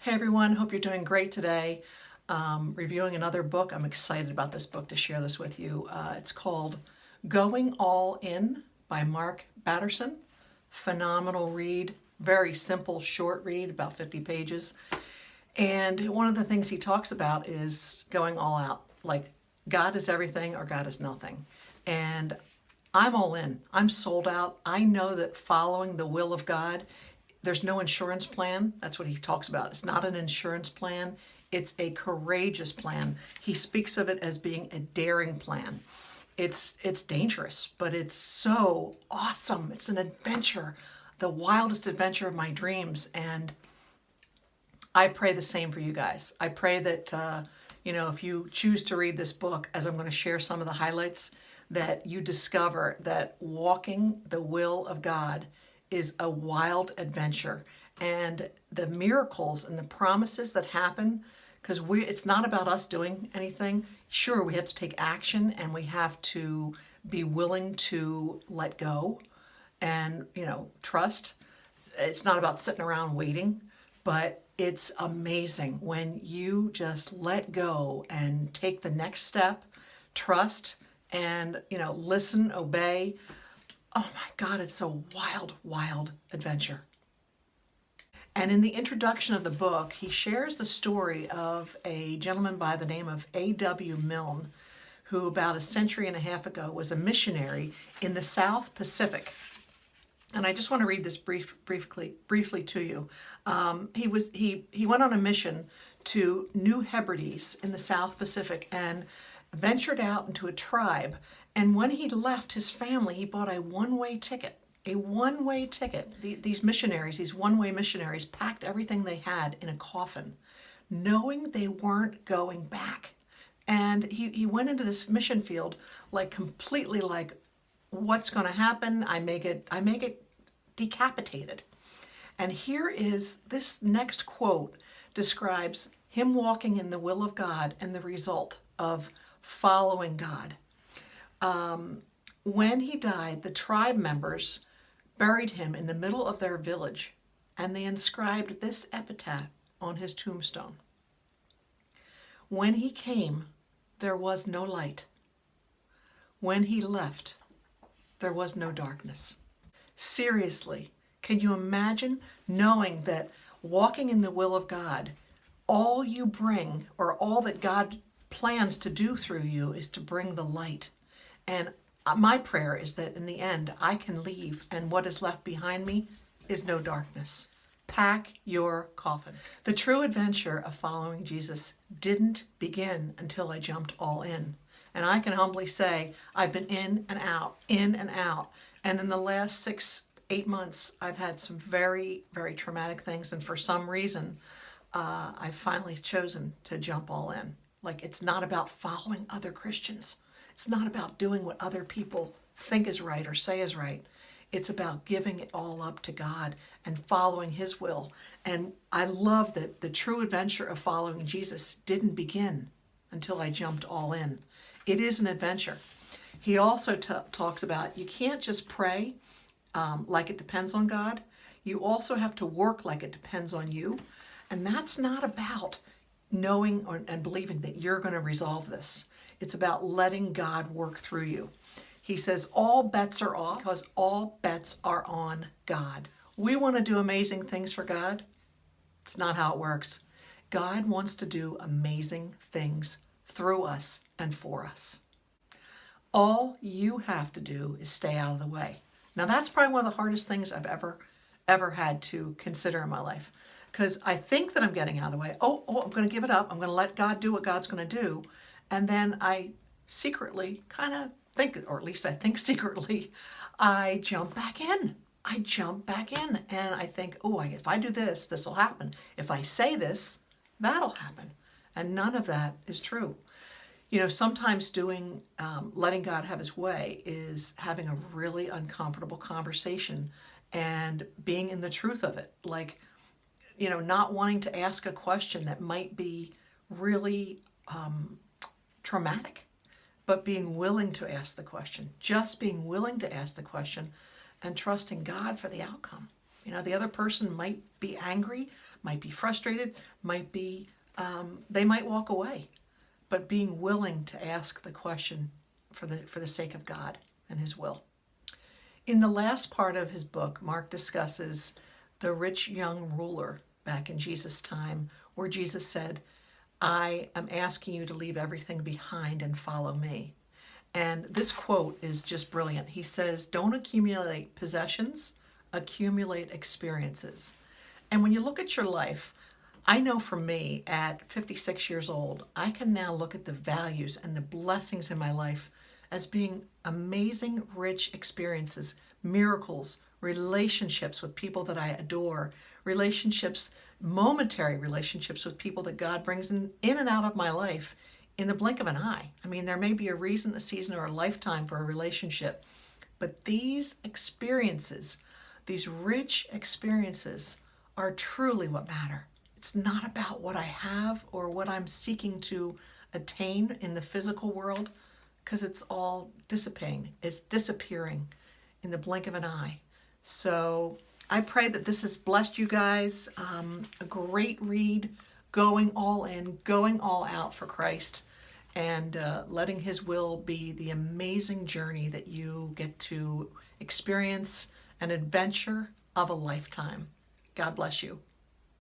Hey everyone, hope you're doing great today. Reviewing another book. I'm excited about this book to share this with you. It's called Going All In by Mark Batterson. Phenomenal read, very simple, short read, about 50 pages. And one of the things he talks about is going all out, like God is everything or God is nothing. And I'm all in. I'm sold out. I know that following the will of God, there's no insurance plan. That's what he talks about. It's not an insurance plan. It's a courageous plan. He speaks of it as being a daring plan. It's dangerous, but it's so awesome. It's an adventure, the wildest adventure of my dreams. And I pray the same for you guys. I pray that, if you choose to read this book, as I'm going to share some of the highlights, that you discover that walking the will of God is a wild adventure. And the miracles and the promises that happen, because it's not about us doing anything. Sure, we have to take action and we have to be willing to let go and, trust. It's not about sitting around waiting, but it's amazing when you just let go and take the next step, trust, and, listen, obey. Oh my God, it's a wild, wild adventure. And in the introduction of the book, he shares the story of a gentleman by the name of A.W. Milne, who about a century and a half ago was a missionary in the South Pacific. And I just want to read this briefly to you. He went on a mission to New Hebrides in the South Pacific and ventured out into a tribe. And when he left his family, he bought a one-way ticket. A one-way ticket. These missionaries, these one-way missionaries, packed everything they had in a coffin, knowing they weren't going back. And he went into this mission field like completely like, what's going to happen? I make it decapitated. And here is this next quote describes him walking in the will of God and the result of following God. When he died, the tribe members buried him in the middle of their village, and they inscribed this epitaph on his tombstone. When he came, there was no light. When he left, there was no darkness. Seriously, can you imagine knowing that walking in the will of God, all you bring, or all that God plans to do through you, is to bring the light? And my prayer is that in the end, I can leave and what is left behind me is no darkness. Pack your coffin. The true adventure of following Jesus didn't begin until I jumped all in. And I can humbly say, I've been in and out, in and out. And in the last 6-8 months, I've had some very, very traumatic things. And for some reason, I've finally chosen to jump all in. Like, it's not about following other Christians. It's not about doing what other people think is right or say is right. It's about giving it all up to God and following His will. And I love that the true adventure of following Jesus didn't begin until I jumped all in. It is an adventure. He also talks about you can't just pray like it depends on God. You also have to work like it depends on you. And that's not about knowing and believing that you're going to resolve this. It's about letting God work through you. He says all bets are off because all bets are on God. We want to do amazing things for God. It's not how it works. God wants to do amazing things through us and for us. All you have to do is stay out of the way. Now that's probably one of the hardest things I've ever had to consider in my life, because I think that I'm getting out of the way. Oh, I'm going to give it up. I'm going to let God do what God's going to do. And then I secretly kind of think, or at least I think secretly, I jump back in. And I think, if I do this, this will happen. If I say this, that'll happen. And none of that is true. Sometimes letting God have His way is having a really uncomfortable conversation and being in the truth of it. Like, not wanting to ask a question that might be really traumatic, but being willing to ask the question, just being willing to ask the question and trusting God for the outcome. You know, the other person might be angry, might be frustrated, might be, they might walk away. But being willing to ask the question for the sake of God and His will. In the last part of his book, Mark discusses the rich young ruler back in Jesus' time, where Jesus said, I am asking you to leave everything behind and follow me. And this quote is just brilliant. He says, don't accumulate possessions, accumulate experiences. And when you look at your life, I know for me at 56 years old, I can now look at the values and the blessings in my life as being amazing, rich experiences, miracles, relationships with people that I adore, relationships, momentary relationships with people that God brings in and out of my life in the blink of an eye. I mean, there may be a reason, a season, or a lifetime for a relationship, but these experiences, these rich experiences, are truly what matter. It's not about what I have or what I'm seeking to attain in the physical world, because it's all dissipating. It's disappearing in the blink of an eye. So I pray that this has blessed you guys. A great read, going all in, going all out for Christ, and letting His will be the amazing journey that you get to experience, an adventure of a lifetime. God bless you.